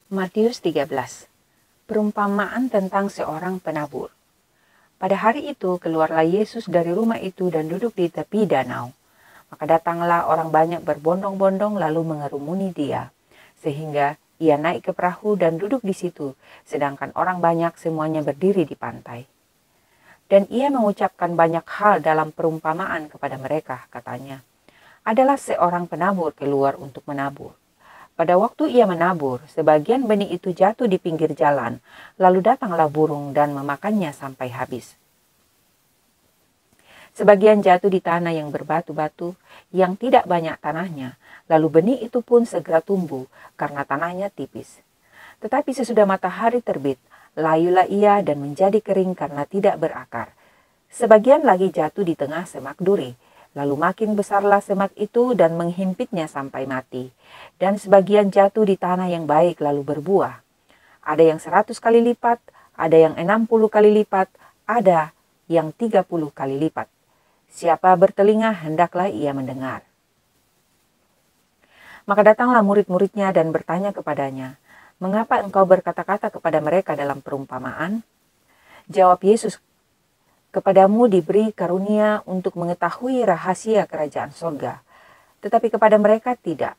Matius 13. Perumpamaan tentang seorang penabur. Pada hari itu keluarlah Yesus dari rumah itu dan duduk di tepi danau. Maka datanglah orang banyak berbondong-bondong lalu mengerumuni dia, sehingga ia naik ke perahu dan duduk di situ, sedangkan orang banyak semuanya berdiri di pantai. Dan ia mengucapkan banyak hal dalam perumpamaan kepada mereka, katanya, adalah seorang penabur keluar untuk menabur. Pada waktu ia menabur, sebagian benih itu jatuh di pinggir jalan, lalu datanglah burung dan memakannya sampai habis. Sebagian jatuh di tanah yang berbatu-batu, yang tidak banyak tanahnya, lalu benih itu pun segera tumbuh karena tanahnya tipis. Tetapi sesudah matahari terbit, layulah ia dan menjadi kering karena tidak berakar. Sebagian lagi jatuh di tengah semak duri, lalu makin besarlah semak itu dan menghimpitnya sampai mati. Dan sebagian jatuh di tanah yang baik lalu berbuah. Ada yang 100 kali lipat, ada yang 60 kali lipat, ada yang 30 kali lipat. Siapa bertelinga hendaklah ia mendengar. Maka datanglah murid-muridnya dan bertanya kepadanya, "Mengapa engkau berkata-kata kepada mereka dalam perumpamaan?" Jawab Yesus, "Kepadamu diberi karunia untuk mengetahui rahasia kerajaan sorga, tetapi kepada mereka tidak.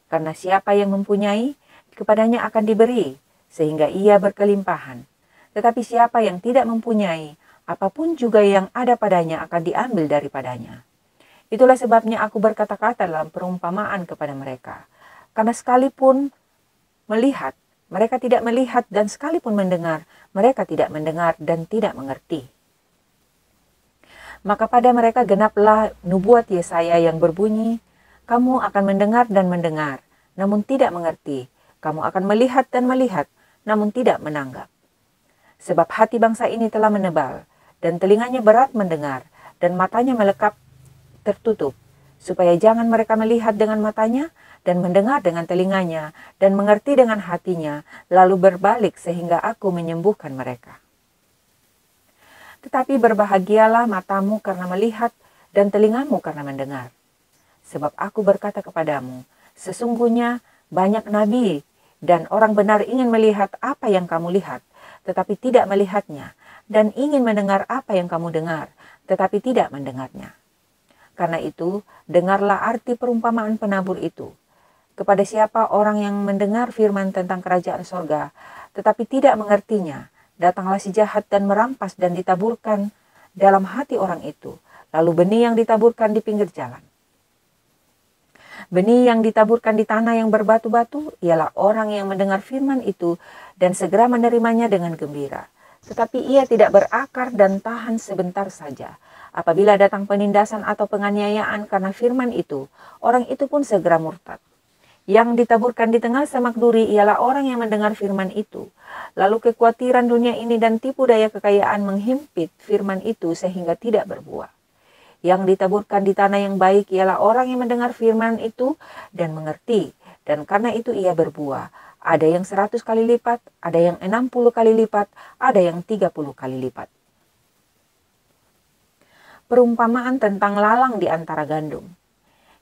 Karena siapa yang mempunyai, kepadanya akan diberi, sehingga ia berkelimpahan. Tetapi siapa yang tidak mempunyai, apapun juga yang ada padanya akan diambil daripadanya. Itulah sebabnya aku berkata-kata dalam perumpamaan kepada mereka. Karena sekalipun melihat, mereka tidak melihat, dan sekalipun mendengar, mereka tidak mendengar dan tidak mengerti. Maka pada mereka genaplah nubuat Yesaya yang berbunyi, kamu akan mendengar dan mendengar, namun tidak mengerti. Kamu akan melihat dan melihat, namun tidak menanggap. Sebab hati bangsa ini telah menebal, dan telinganya berat mendengar, dan matanya melekap tertutup, supaya jangan mereka melihat dengan matanya, dan mendengar dengan telinganya, dan mengerti dengan hatinya, lalu berbalik sehingga aku menyembuhkan mereka. Tetapi berbahagialah matamu karena melihat, dan telingamu karena mendengar. Sebab aku berkata kepadamu, sesungguhnya banyak nabi dan orang benar ingin melihat apa yang kamu lihat, tetapi tidak melihatnya, dan ingin mendengar apa yang kamu dengar, tetapi tidak mendengarnya. Karena itu, dengarlah arti perumpamaan penabur itu. Kepada siapa orang yang mendengar firman tentang kerajaan sorga, tetapi tidak mengertinya, datanglah si jahat dan merampas dan ditaburkan dalam hati orang itu, lalu benih yang ditaburkan di pinggir jalan. Benih yang ditaburkan di tanah yang berbatu-batu ialah orang yang mendengar firman itu dan segera menerimanya dengan gembira. Tetapi ia tidak berakar dan tahan sebentar saja. Apabila datang penindasan atau penganiayaan karena firman itu, orang itu pun segera murtad. Yang ditaburkan di tengah semak duri ialah orang yang mendengar firman itu. Lalu kekhawatiran dunia ini dan tipu daya kekayaan menghimpit firman itu sehingga tidak berbuah. Yang ditaburkan di tanah yang baik ialah orang yang mendengar firman itu dan mengerti. Dan karena itu ia berbuah. Ada yang 100 kali lipat, ada yang 60 kali lipat, ada yang 30 kali lipat. Perumpamaan tentang lalang di antara gandum.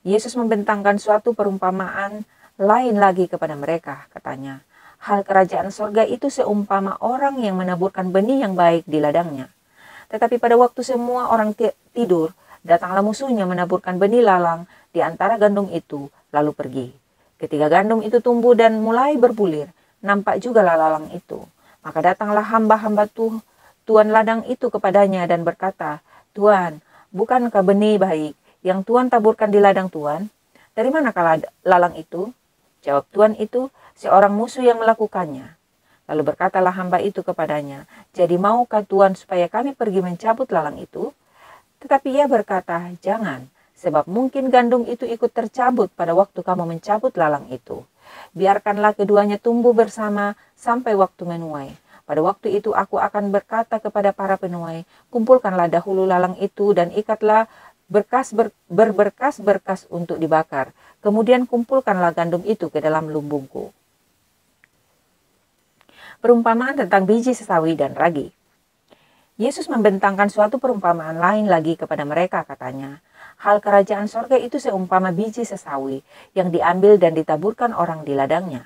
Yesus membentangkan suatu perumpamaan lain lagi kepada mereka, katanya. Hal kerajaan sorga itu seumpama orang yang menaburkan benih yang baik di ladangnya. Tetapi pada waktu semua orang tidur, datanglah musuhnya menaburkan benih lalang di antara gandum itu, lalu pergi. Ketika gandum itu tumbuh dan mulai berbulir, nampak juga lalang itu. Maka datanglah hamba-hamba tuan ladang itu kepadanya dan berkata, Tuan, bukankah benih baik yang Tuan taburkan di ladang Tuan? Dari manakah lalang itu? Jawab Tuan itu, seorang musuh yang melakukannya. Lalu berkatalah hamba itu kepadanya, jadi maukah Tuan supaya kami pergi mencabut lalang itu? Tetapi ia berkata, jangan, sebab mungkin gandum itu ikut tercabut pada waktu kamu mencabut lalang itu. Biarkanlah keduanya tumbuh bersama sampai waktu menuai. Pada waktu itu aku akan berkata kepada para penuai, kumpulkanlah dahulu lalang itu dan ikatlah berberkas-berkas untuk dibakar. Kemudian kumpulkanlah gandum itu ke dalam lumbungku. Perumpamaan tentang biji sesawi dan ragi. Yesus membentangkan suatu perumpamaan lain lagi kepada mereka, katanya. Hal kerajaan sorga itu seumpama biji sesawi yang diambil dan ditaburkan orang di ladangnya.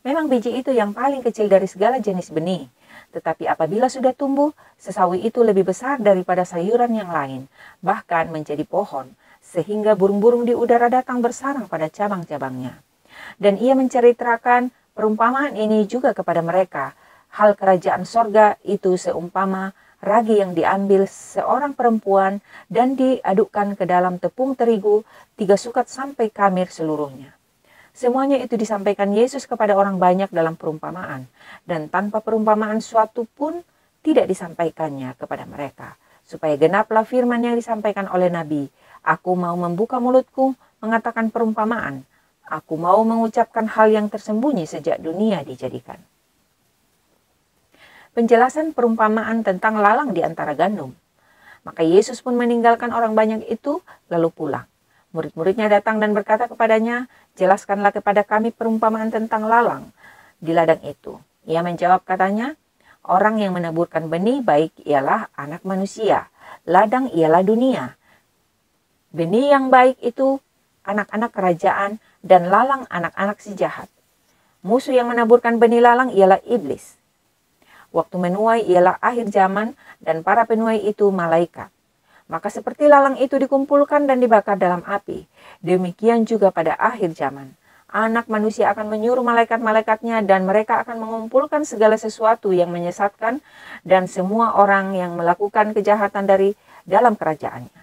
Memang biji itu yang paling kecil dari segala jenis benih. Tetapi apabila sudah tumbuh, sesawi itu lebih besar daripada sayuran yang lain, bahkan menjadi pohon, sehingga burung-burung di udara datang bersarang pada cabang-cabangnya. Dan ia menceritakan perumpamaan ini juga kepada mereka. Hal kerajaan sorga itu seumpama ragi yang diambil seorang perempuan dan diadukkan ke dalam tepung terigu 3 sukat sampai kamir seluruhnya. Semuanya itu disampaikan Yesus kepada orang banyak dalam perumpamaan, dan tanpa perumpamaan suatu pun tidak disampaikannya kepada mereka, supaya genaplah firman yang disampaikan oleh Nabi, "Aku mau membuka mulutku, mengatakan perumpamaan. Aku mau mengucapkan hal yang tersembunyi sejak dunia dijadikan." Penjelasan perumpamaan tentang lalang di antara gandum. Maka Yesus pun meninggalkan orang banyak itu, lalu pulang. Murid-muridnya datang dan berkata kepadanya, "Jelaskanlah kepada kami perumpamaan tentang lalang di ladang itu." Ia menjawab katanya, "Orang yang menaburkan benih baik ialah anak manusia, ladang ialah dunia. Benih yang baik itu anak-anak kerajaan, dan lalang anak-anak si jahat. Musuh yang menaburkan benih lalang ialah iblis. Waktu menuai ialah akhir zaman, dan para penuai itu malaikat. Maka seperti lalang itu dikumpulkan dan dibakar dalam api, demikian juga pada akhir zaman. Anak manusia akan menyuruh malaikat-malaikatnya dan mereka akan mengumpulkan segala sesuatu yang menyesatkan dan semua orang yang melakukan kejahatan dari dalam kerajaannya.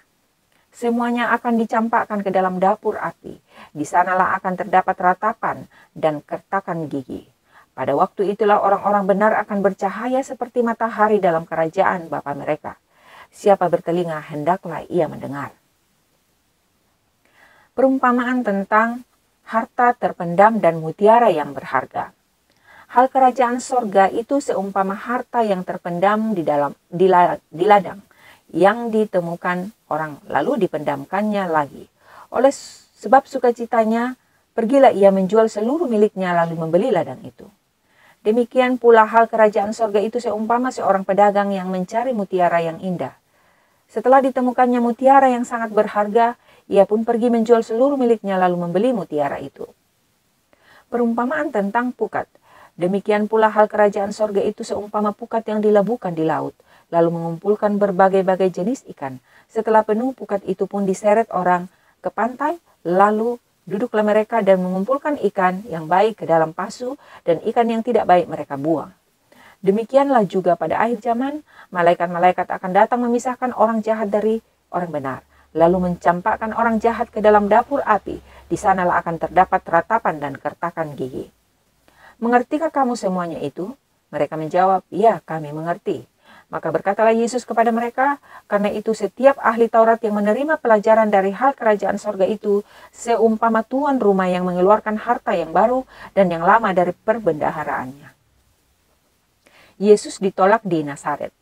Semuanya akan dicampakkan ke dalam dapur api. Di sanalah akan terdapat ratapan dan kertakan gigi. Pada waktu itulah orang-orang benar akan bercahaya seperti matahari dalam kerajaan Bapa mereka. Siapa bertelinga, hendaklah ia mendengar. Perumpamaan tentang harta terpendam dan mutiara yang berharga. Hal kerajaan sorga itu seumpama harta yang terpendam di ladang, yang ditemukan orang lalu dipendamkannya lagi. Oleh sebab sukacitanya, pergilah ia menjual seluruh miliknya lalu membeli ladang itu. Demikian pula hal kerajaan sorga itu seumpama seorang pedagang yang mencari mutiara yang indah. Setelah ditemukannya mutiara yang sangat berharga, ia pun pergi menjual seluruh miliknya lalu membeli mutiara itu. Perumpamaan tentang pukat. Demikian pula hal kerajaan sorga itu seumpama pukat yang dilabuhkan di laut, lalu mengumpulkan berbagai-bagai jenis ikan. Setelah penuh, pukat itu pun diseret orang ke pantai, lalu duduklah mereka dan mengumpulkan ikan yang baik ke dalam pasu, dan ikan yang tidak baik mereka buang. Demikianlah juga pada akhir zaman, malaikat-malaikat akan datang memisahkan orang jahat dari orang benar, lalu mencampakkan orang jahat ke dalam dapur api. Di sanalah akan terdapat ratapan dan kertakan gigi. Mengertikah kamu semuanya itu? Mereka menjawab, "Ya, kami mengerti." Maka berkatalah Yesus kepada mereka, "Karena itu setiap ahli Taurat yang menerima pelajaran dari hal kerajaan sorga itu, seumpama tuan rumah yang mengeluarkan harta yang baru dan yang lama dari perbendaharaannya." Yesus ditolak di Nazaret.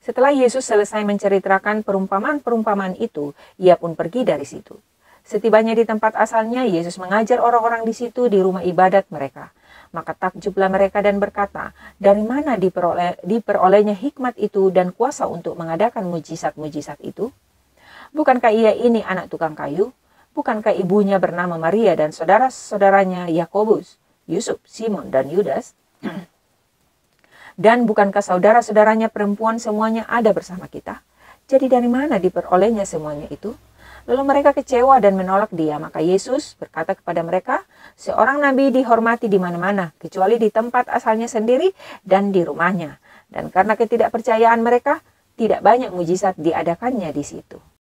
Setelah Yesus selesai menceritakan perumpamaan-perumpamaan itu, ia pun pergi dari situ. Setibanya di tempat asalnya, Yesus mengajar orang-orang di situ di rumah ibadat mereka. Maka takjublah mereka dan berkata, "Dari mana diperolehnya hikmat itu dan kuasa untuk mengadakan mujizat-mujizat itu? Bukankah ia ini anak tukang kayu? Bukankah ibunya bernama Maria dan saudara-saudaranya Yakobus, Yusuf, Simon, dan Yudas? Dan bukankah saudara-saudaranya perempuan semuanya ada bersama kita? Jadi dari mana diperolehnya semuanya itu?" Lalu mereka kecewa dan menolak dia. Maka Yesus berkata kepada mereka, "Seorang nabi dihormati di mana-mana, kecuali di tempat asalnya sendiri dan di rumahnya." Dan karena ketidakpercayaan mereka, tidak banyak mujizat diadakannya di situ.